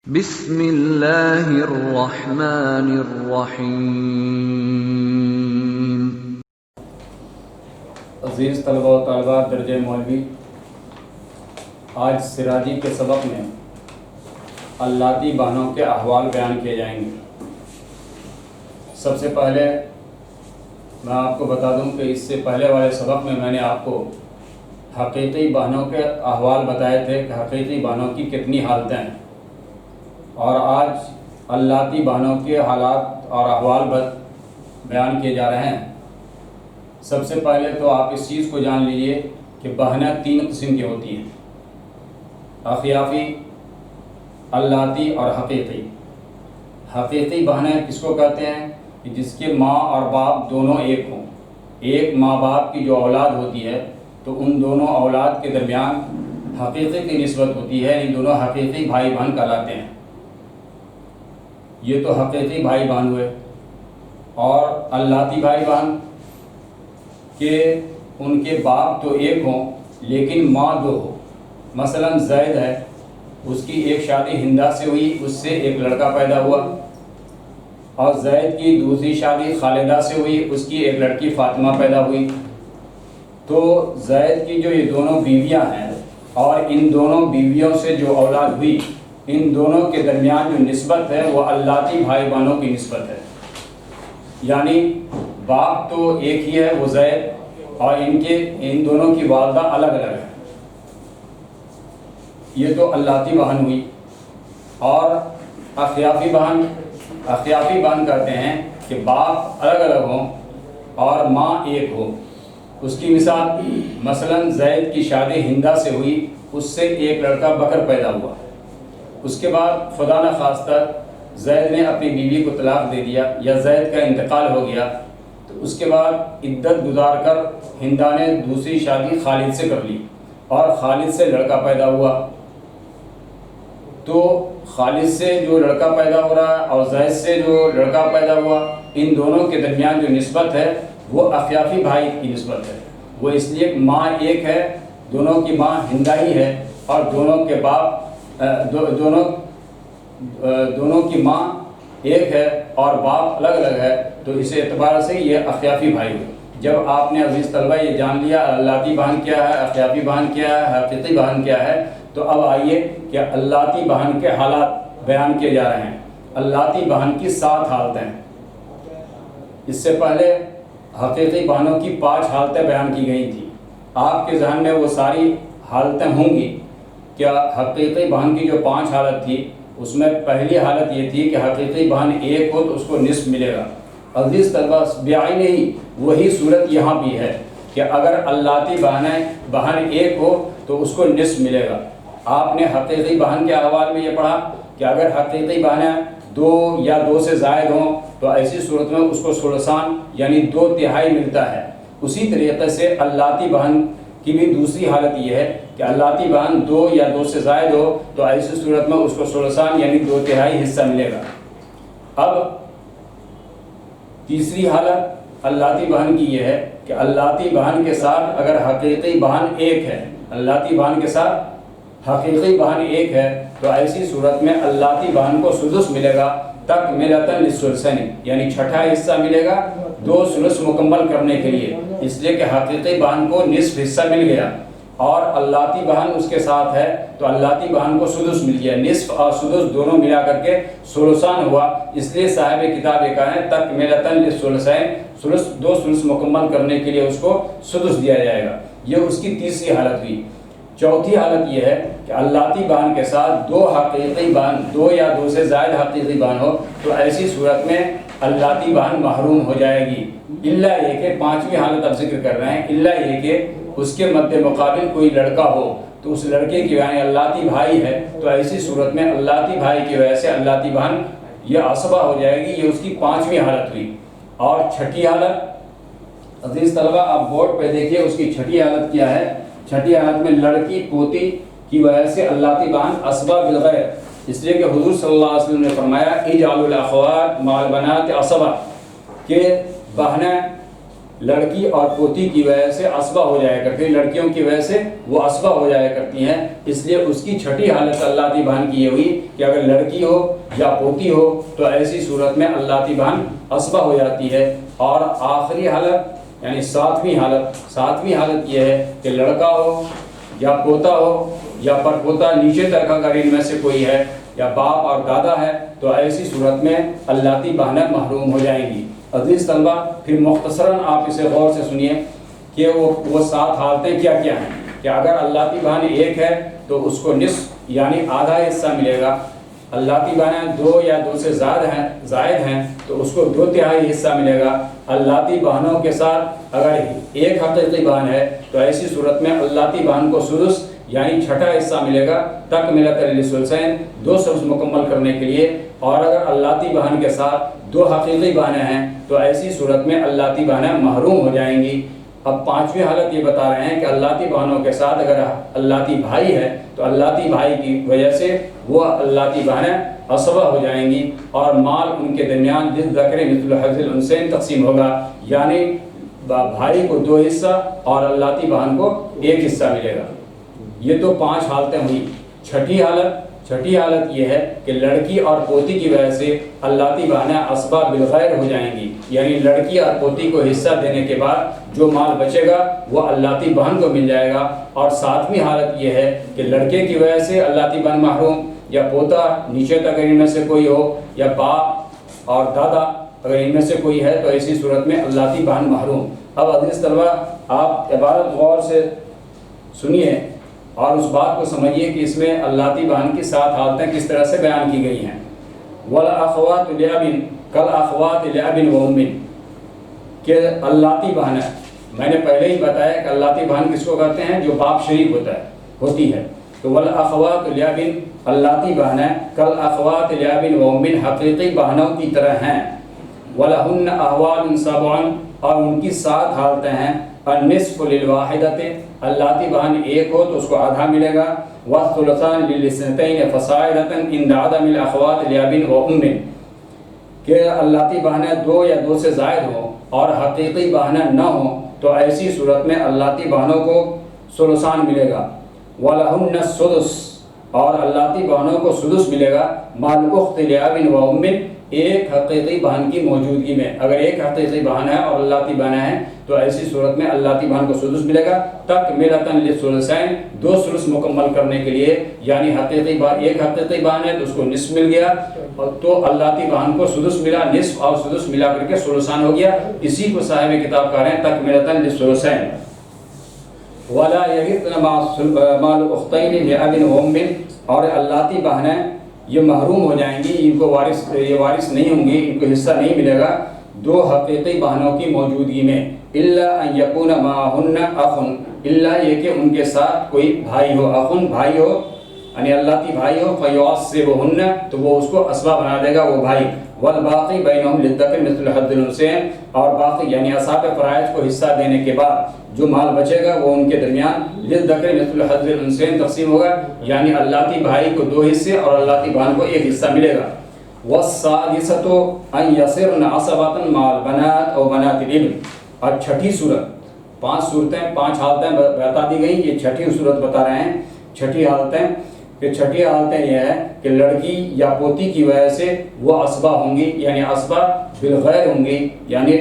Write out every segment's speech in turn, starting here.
بسم اللہ الرحمن الرحیم۔ عزیز طلبہ و طالبات درجہ مولوی، آج سراجی کے سبق میں اللاتی بہنوں کے احوال بیان کیے جائیں گے۔ سب سے پہلے میں آپ کو بتا دوں کہ اس سے پہلے والے سبق میں نے آپ کو حقیقی بہنوں کے احوال بتائے تھے کہ حقیقی بہنوں کی کتنی حالتیں ہیں، اور آج اللاتی بہنوں کے حالات اور احوال بیان کیے جا رہے ہیں۔ سب سے پہلے تو آپ اس چیز کو جان لیجئے کہ بہنیں تین قسم کی ہوتی ہیں: اخیافی، اللاتی اور حقیقی۔ حقیقی بہنیں کس کو کہتے ہیں؟ کہ جس کے ماں اور باپ دونوں ایک ہوں۔ ایک ماں باپ کی جو اولاد ہوتی ہے تو ان دونوں اولاد کے درمیان حقیقی کی نسبت ہوتی ہے، ان دونوں حقیقی بھائی بہن کہلاتے ہیں۔ یہ تو حقیقی بھائی بہن ہوئے۔ اور اللاتی بھائی بہن کہ ان کے باپ تو ایک ہوں لیکن ماں دو ہو۔ مثلا زید ہے، اس کی ایک شادی ہندا سے ہوئی، اس سے ایک لڑکا پیدا ہوا، اور زید کی دوسری شادی خالدہ سے ہوئی، اس کی ایک لڑکی فاطمہ پیدا ہوئی۔ تو زید کی جو یہ دونوں بیویاں ہیں اور ان دونوں بیویوں سے جو اولاد ہوئی، ان دونوں کے درمیان جو نسبت ہے وہ اللاتی بھائی بہنوں کی نسبت ہے۔ یعنی باپ تو ایک ہی ہے، وہ زید، اور ان دونوں کی والدہ الگ الگ ہے۔ یہ تو اللاتی بہن ہوئی۔ اور اخیافی بہن کہتے ہیں کہ باپ الگ الگ ہوں اور ماں ایک ہو۔ اس کی مثلا زید کی شادی ہندا سے ہوئی، اس سے ایک لڑکا بکر پیدا ہوا۔ اس کے بعد خدا نخواستہ زید نے اپنی بیوی کو طلاق دے دیا یا زید کا انتقال ہو گیا، تو اس کے بعد عدت گزار کر ہندا نے دوسری شادی خالد سے کر لی اور خالد سے لڑکا پیدا ہوا۔ تو خالد سے جو لڑکا پیدا ہو رہا ہے اور زید سے جو لڑکا پیدا ہوا، ان دونوں کے درمیان جو نسبت ہے وہ اخیافی بھائی کی نسبت ہے۔ وہ اس لیے ماں ایک ہے، دونوں کی ماں ہندا ہی ہے، اور دونوں کے باپ دونوں کی ماں ایک ہے اور باپ الگ الگ ہے، تو اس اعتبار سے یہ اخیافی بھائی ہوئے۔ جب آپ نے عزیز طلبہ یہ جان لیا اللاتی بہن کیا ہے، اخیافی بہن کیا ہے، حقیقی بہن کیا ہے، تو اب آئیے کہ اللاتی بہن کے حالات بیان کیے جا رہے ہیں۔ اللاتی بہن کی 7 حالتیں۔ اس سے پہلے حقیقی بہنوں کی 5 حالتیں بیان کی گئی تھیں۔ آپ کے ذہن میں وہ ساری حالتیں ہوں گی۔ کیا حقیقی بہن کی جو 5 حالت تھی، اس میں پہلی حالت یہ تھی کہ حقیقی بہن ایک ہو تو اس کو نصف ملے گا۔ عزیز طلبہ، بعین ہی وہی صورت یہاں بھی ہے کہ اگر اللاتی بہن ایک ہو تو اس کو نصف ملے گا۔ آپ نے حقیقی بہن کے احوال میں یہ پڑھا کہ اگر حقیقی بہنیں 2 یا 2 سے زائد ہوں تو ایسی صورت میں اس کو ثلثان یعنی 2/3 ملتا ہے۔ اسی طریقے سے اللاتی بہن کی بھی دوسری حالت یہ ہے کہ اللاتی بہن 2 یا 2 سے زائد ہو تو ایسی صورت میں اس کو ثلثان یعنی 2/3 حصہ ملے گا۔ اب تیسری حالت اللاتی بہن کی یہ ہے کہ اللاتی بہن کے ساتھ اگر حقیقی بہن ایک ہے، اللاتی بہن کے ساتھ حقیقی بہن ایک ہے، تو ایسی صورت میں اللاتی بہن کو سدس ملے گا، تکملۃ للثلثین، یعنی چھٹا حصہ ملے گا 2 ثلث مکمل کرنے کے لیے، اس لیے کہ حقیقی بہن کو نصف حصہ مل گیا اور اللاتی بہن اس کے ساتھ ہے تو اللاتی بہن کو سدس مل گیا۔ نصف اور سدس دونوں ملا کر کے ثلثان ہوا، اس لیے صاحب کتاب یہ کہا ہے تکملۃ للثلثین، 2 ثلث مکمل کرنے کے لیے اس کو سدس دیا جائے گا۔ یہ اس کی تیسری حالت ہوئی۔ چوتھی حالت یہ ہے کہ اللاتی بہن کے ساتھ 2 حقیقی بہن، 2 یا 2 سے زائد حقیقی بہن ہو تو ایسی صورت میں اللاتی بہن محروم ہو جائے گی، الا یہ کہ 5ویں حالت اب ذکر کر رہے ہیں، الا یہ کہ اس کے مد مقابل کوئی لڑکا ہو تو اس لڑکے کی یعنی اللاتی بھائی ہے، تو ایسی صورت میں اللاتی بھائی کی وجہ سے اللاتی بہن یہ عصبہ ہو جائے گی۔ یہ اس کی 5ویں حالت ہوئی۔ اور چھٹی حالت عزیز طلبہ آپ بورڈ پہ دیکھیے، اس کی چھٹی حالت کیا ہے؟ چھٹی حالت میں لڑکی پوتی کی وجہ سے اللاتی بہن عصبہ بالغیر، اس لیے کہ حضور صلی اللہ علیہ وسلم نے فرمایا اجعلوا الاخوات مع البنات عصبہ، کہ بہنیں لڑکی اور پوتی کی وجہ سے اسبہ ہو جایا کرتی ہے، لڑکیوں کی وجہ سے وہ اسبہ ہو جایا کرتی ہیں، اس لیے اس کی چھٹی حالت اللہ بہن کی یہ ہوئی کہ اگر لڑکی ہو یا پوتی ہو تو ایسی صورت میں اللہ بہن اسبہ ہو جاتی ہے۔ اور آخری حالت یعنی ساتویں حالت یہ ہے کہ لڑکا ہو یا پوتا ہو یا پرپوتا نیچے تک اگر ان میں سے کوئی ہے یا باپ اور دادا ہے تو ایسی صورت میں اللہ بہنیں محروم ہو جائیں گی۔ عزیز طلبہ، پھر مختصراً آپ اسے غور سے سنیے کہ وہ 7 حالتیں کیا کیا ہیں کہ اگر اللہ بہن ایک ہے تو اس کو نصف یعنی آدھا حصہ ملے گا، اللہ بہنیں 2 یا 2 سے زائد ہیں تو اس کو 2/3 حصہ ملے گا۔ اللہ بہنوں کے ساتھ اگر ایک حقیقی بہن ہے تو ایسی صورت میں اللہ بہن کو سدس یعنی چھٹا حصہ ملے گا، تکملۃ للثلثین 2 سدس مکمل کرنے کے لیے۔ اور اگر اللہ بہن کے ساتھ 2 حقیقی بہنیں ہیں تو ایسی صورت میں اللہ بہنیں محروم ہو جائیں گی۔ اب 5ویں حالت یہ بتا رہے ہیں کہ اللہ بہنوں کے ساتھ اگر اللہ بھائی ہے تو اللہ بھائی کی وجہ سے وہ اللہ بہنیں اسبہ ہو جائیں گی اور مال ان کے درمیان للذکر مثل حظ الانثیین تقسیم ہوگا، یعنی بھائی کو 2 حصہ اور اللہ بہن کو 1 حصہ ملے گا۔ یہ تو 5 حالتیں ہوئی۔ چھٹی حالت یہ ہے کہ لڑکی اور پوتی کی وجہ سے اللہ بہنیں اسبہ بالغیر ہو جائیں گی، یعنی لڑکی اور پوتی کو حصہ دینے کے بعد جو مال بچے گا وہ اللہ بہن کو مل جائے گا۔ اور 7ویں حالت یہ ہے کہ لڑکے کی وجہ سے اللہ بہن محروم یا پوتا نیچے تک اگر ان میں سے کوئی ہو یا باپ اور دادا اگر ان میں سے کوئی ہے تو ایسی صورت میں اللہ بہن محروم۔ اب عزیز طلبہ، آپ عبارت غور سے سنیے اور اس بات کو سمجھیے کہ اس میں اللہ بہن کی 7 حالتیں کس طرح سے بیان کی گئی ہیں۔ وَالْأَخَوَاتُ لِأَبٍ كَالْأَخَوَاتِ لِأَبٍ وَأُمٍّ، کہ اللہ بہن ہے، میں نے پہلے ہی بتایا کہ اللہ بہن کس کو کہتے ہیں جو باپ شریک ہوتی ہے۔ تو وَالْأَخَوَاتُ لِأَبٍ اللہ بہنیں كَالْأَخَوَاتِ لِأَبٍ وَأُمٍّ حقیقی بہنوں کی طرح ہیں۔ وَلَهُنَّ أَحْوَالٌ سَبْعٌ اور ان کی 7 حالتیں ہیں۔ النصف للواحدۃ اللہ بہن ایک ہو تو اس کو آدھا ملے گا۔ والثلثان للاثنتین فصاعدۃ عند عدم الاخوات لأب وأم، کہ اللہ بہنیں 2 یا 2 سے زائد ہوں اور حقیقی بہنیں نہ ہوں تو ایسی صورت میں اللہ بہنوں کو ثلثان ملے گا۔ وَلَهُنَّ السُّدُسُ اور اللہ بہنوں کو سدس ملے گا مع الأخت لأب وأم، ایک حقیقی بہن کی موجودگی میں۔ اگر ایک حقیقی بہن ہے اور اللہ بہنیں ہیں تو ایسی صورت میں اللہ بہن کو سدس ملے گا تکملۃ للثلثین 2 ثلث مکمل کرنے کے لیے، یعنی ایک حقیقی بہن ہے تو اس کو نصف مل گیا تو اللہ بہن کو سدس ملا، نصف اور سدس ملا کر کے ثلثان ہو گیا۔ اسی کو صاحب کتاب کہہ رہے ہیں تکملۃ للثلثین۔ ولا یرثن مع الاختین لأب وأم، اور اللہ بہنیں یہ محروم ہو جائیں گی، ان کو وارث نہیں ہوں گی، ان کو حصہ نہیں ملے گا 2 حقیقی بہنوں کی موجودگی میں۔ الا ان یکون معهن اخ، الا یہ کہ ان کے ساتھ کوئی بھائی ہو، اخن بھائی ہو یعنی اللہ بھائی ہو، فیعصبہن تو وہ اس کو اسبہ بنا دے گا وہ بھائی۔ والباقی بینہم للذکر مثل حظ الانثیین، اور باقی یعنی اصحاب فرائض کو حصہ دینے کے بعد جو مال بچے گا وہ ان کے درمیان للذکر مثل حظ الانثیین تقسیم ہوگا، یعنی اللہ بھائی کو 2 حصے اور اللہ بہن کو 1 حصہ ملے گا۔ والسادسۃ ان یصرن عصبۃ مع البنات او بنات الابن، اور چھٹی صورت 5 حالتیں بتا دی گئیں، یہ چھٹی صورت بتا رہے ہیں۔ چھٹی حالتیں یہ ہے کہ لڑکی یا پوتی کی وجہ سے وہ اسبہ ہوں گی، یعنی اسبہ بالغیر ہوں گی، یعنی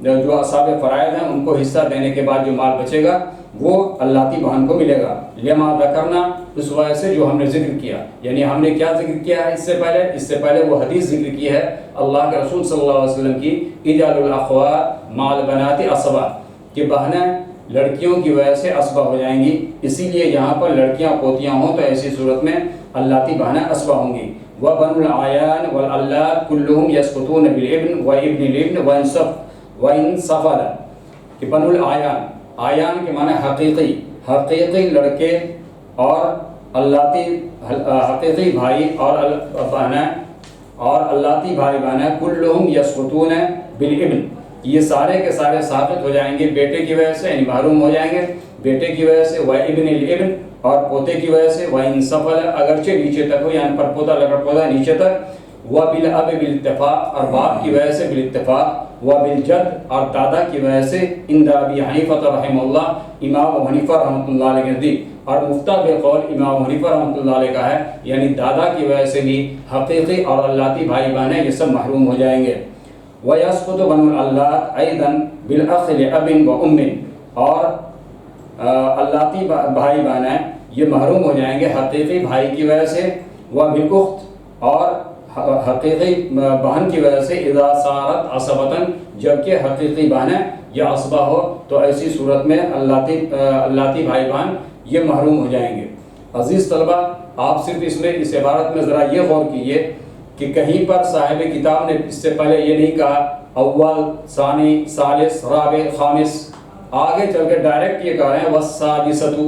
جو اصحاب فرائض ہیں ان کو حصہ دینے کے بعد جو مال بچے گا وہ اللہ بہن کو ملے گا۔ لما ذکرنا، اس وجہ سے جو ہم نے ذکر کیا، یعنی ہم نے کیا ذکر کیا ہے اس سے پہلے وہ حدیث ذکر کی ہے اللہ کے رسول صلی اللہ علیہ وسلم کی، اجعلوا الاخوات مع البنات عصبہ، کہ بہنیں لڑکیوں کی وجہ سے اسبہ ہو جائیں گی، اسی لیے یہاں پر لڑکیاں پوتیاں ہوں تو ایسی صورت میں اللہ بہنیں اسبہ ہوں گی۔ وبنو العیان والالات کلهم یسقطون بالابن وابن الابن وان سفل، کہ بنو العیان، آیان کے معنی حقیقی لڑکے اور حقیقی بھائی اور بہنیں اور اللہ بھائی بہنیں کلهم یسقطون بالابن، یہ سارے کے سارے ساقط ہو جائیں گے بیٹے کی وجہ سے، یعنی محروم ہو جائیں گے بیٹے کی وجہ سے، وابن الابن اور پوتے کی وجہ سے، وان سفل اگرچہ نیچے تک ہو، یعنی پر پوتا لکڑ پوتا نیچے تک، وبالاب بالاتفاق اور باپ کی وجہ سے بالاتفاق، و بالجد اور دادا کی وجہ سے عند ابی حنیفہ رحمہ اللہ امام ابو حنیفہ رحمۃ اللہ علیہ کے نزدیک، اور مفتہ بقول امام ابو حنیفہ رحمۃ اللہ علیہ کا ہے، یعنی دادا کی وجہ سے بھی حقیقی اور اللاتی بھائی بہن یہ سب محروم ہو جائیں گے۔ وَيَسْقُطُ بَنُو الْأَلَّاتِ أَيْضًا بِالْأَخِ لِأَبٍ وَأُمٍ، اور اللاتی بھائی بہن ہیں یہ محروم ہو جائیں گے حقیقی بھائی کی وجہ سے، وَبِالْأُخْتِ اور حقیقی بہن کی وجہ سے، اذا صارت عصبتاً جبکہ حقیقی بہنیں یا عصبہ ہو تو ایسی صورت میں اللاتی بھائی بہن یہ محروم ہو جائیں گے۔ عزیز طلبہ، آپ صرف اس عبارت میں ذرا یہ غور کیجئے کہ کہیں پر صاحب کتاب نے اس سے پہلے یہ نہیں کہا اول، ثانی، ثالث، رابع، خامس، آگے چل کے ڈائریکٹ یہ کہہ رہے ہیں والسادسۃ۔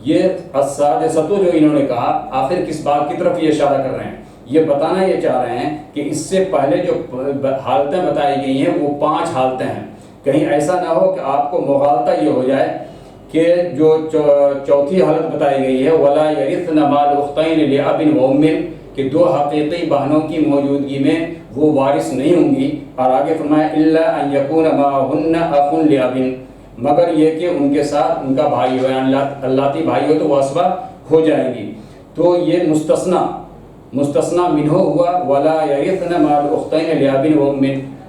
یہ السادسۃ جو انہوں نے کہا آخر کس بات کی طرف یہ اشارہ کر رہے ہیں؟ یہ بتانا یہ چاہ رہے ہیں کہ اس سے پہلے جو حالتیں بتائی گئی ہیں وہ 5 حالتیں ہیں، کہیں ایسا نہ ہو کہ آپ کو مغالطہ یہ ہو جائے کہ جو چوتھی حالت بتائی گئی ہے وَلَا يَرِثْنَ مَعَ الْأُخْتَيْنِ لِأَبٍ وَأُمٍّ، کہ 2 حقیقی بہنوں کی موجودگی میں وہ وارث نہیں ہوں گی، اور آگے فرمایا إِلَّا أَن يَكُونَ مَعَهُنَّ أَخٌ لِأَبٍ، مگر یہ کہ ان کے ساتھ ان کا بھائی ہو، یعنی اللاتی بھائی ہو تو وہ عصبہ ہو جائیں گی۔ تو یہ مستثنیٰ منہ ہوا وَلَا يَرِثْنَ مَعَ الْأُخْتَيْنِ لِأَبٍ وَأُمٍّ،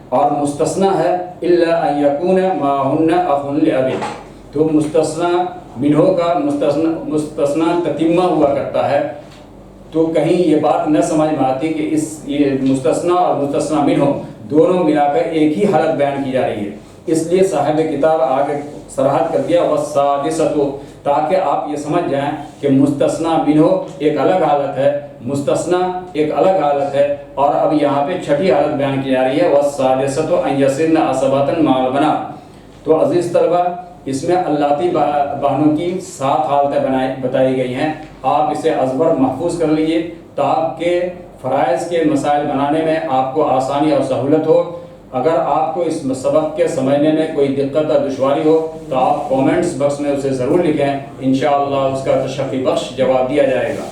اور مستثنیٰ ہے إِلَّا أَن يَكُونَ مَعَهُنَّ أَخٌ لِأَبٍ، تو مستثنیٰ منہ کا مستثنیٰ تتمہ ہوا کرتا ہے، تو کہیں یہ بات نہ سمجھ میں آتی کہ یہ مستثنیٰ اور مستثنیٰ منہ دونوں ملا کر ایک ہی حالت بیان کی جا رہی ہے، اس لیے صاحب کتاب آگے صراحت کر دیا والسادسۃ، تاکہ آپ یہ سمجھ جائیں کہ مستثنیٰ منہ ایک الگ حالت ہے، مستثنیٰ ایک الگ حالت ہے، اور اب یہاں پہ چھٹی حالت بیان کی جا رہی ہے والسادسۃ أن يصرن عصبة مع البنات۔ تو عزیز طلبہ، اس میں اللاتی بہنوں کی 7 حالتیں بتائی گئی ہیں، آپ اسے ازبر محفوظ کر لیجئے تاکہ فرائض کے مسائل بنانے میں آپ کو آسانی اور سہولت ہو۔ اگر آپ کو اس سبق کے سمجھنے میں کوئی دقت اور دشواری ہو تو آپ کومنٹس باکس میں اسے ضرور لکھیں، انشاءاللہ اس کا تشفی بخش جواب دیا جائے گا۔